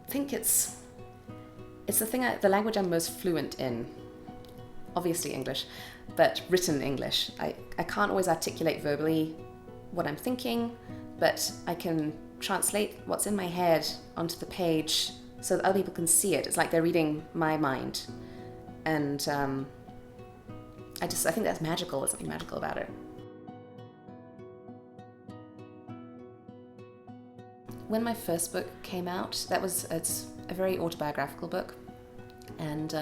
think it's the language I'm most fluent in. Obviously English, but written English. I can't always articulate verbally what I'm thinking, but I can translate what's in my head onto the page so that other people can see it. It's like they're reading my mind. And I think that's magical. There's something magical about it. When my first book came out, it's a very autobiographical book. And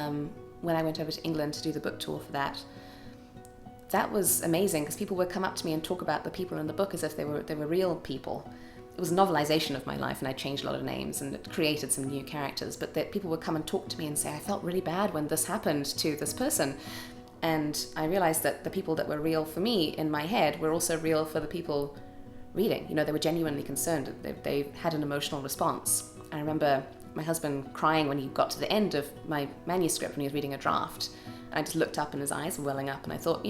when I went over to England to do the book tour for that was amazing, because people would come up to me and talk about the people in the book as if they were real people. It was a novelization of my life, and I changed a lot of names and it created some new characters, but that people would come and talk to me and say, I felt really bad when this happened to this person. And I realized that the people that were real for me in my head were also real for the people reading. They were genuinely concerned. They had an emotional response. I remember my husband crying when he got to the end of my manuscript when he was reading a draft. And I just looked up and his eyes were welling up, and I thought,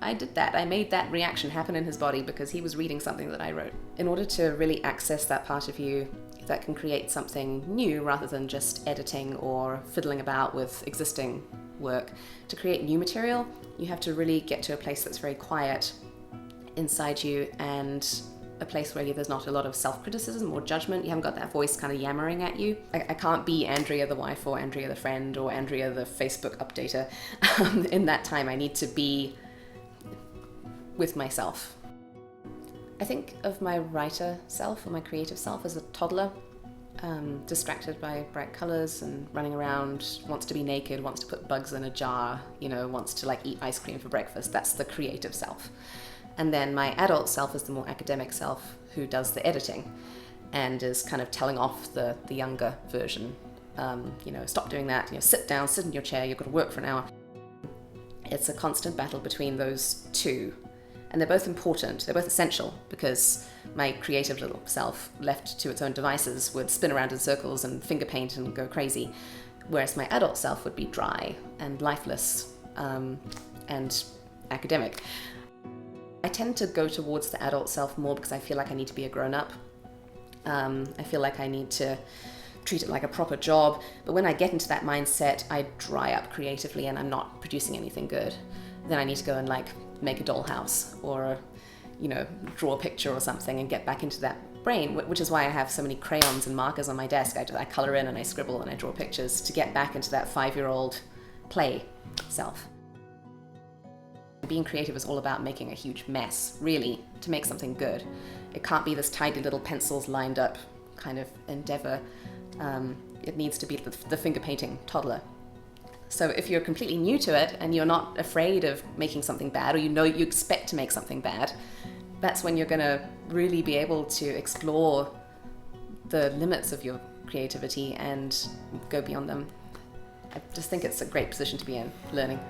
I did that. I made that reaction happen in his body because he was reading something that I wrote. In order to really access that part of you that can create something new rather than just editing or fiddling about with existing work, to create new material, you have to really get to a place that's very quiet inside you, and a place where there's not a lot of self-criticism or judgment. You haven't got that voice kind of yammering at you. I can't be Andrea the wife or Andrea the friend or Andrea the Facebook updater. In that time, I need to be with myself. I think of my writer self or my creative self as a toddler, distracted by bright colors and running around, wants to be naked, wants to put bugs in a jar, wants to eat ice cream for breakfast. That's the creative self. And then my adult self is the more academic self who does the editing and is kind of telling off the younger version. Stop doing that, sit down, sit in your chair, you've got to work for an hour. It's a constant battle between those two. And they're both important, they're both essential, because my creative little self, left to its own devices, would spin around in circles and finger paint and go crazy, whereas my adult self would be dry and lifeless and academic. I tend to go towards the adult self more because I feel like I need to be a grown-up. I feel like I need to treat it like a proper job, but when I get into that mindset, I dry up creatively and I'm not producing anything good. Then I need to go and make a dollhouse or draw a picture or something and get back into that brain, which is why I have so many crayons and markers on my desk. I color in and I scribble and I draw pictures to get back into that 5-year-old play self. Being creative is all about making a huge mess, really, to make something good. It can't be this tidy little pencils lined up kind of endeavor. It needs to be the finger painting toddler. So if you're completely new to it and you're not afraid of making something bad, or you expect to make something bad, that's when you're going to really be able to explore the limits of your creativity and go beyond them. I just think it's a great position to be in, learning.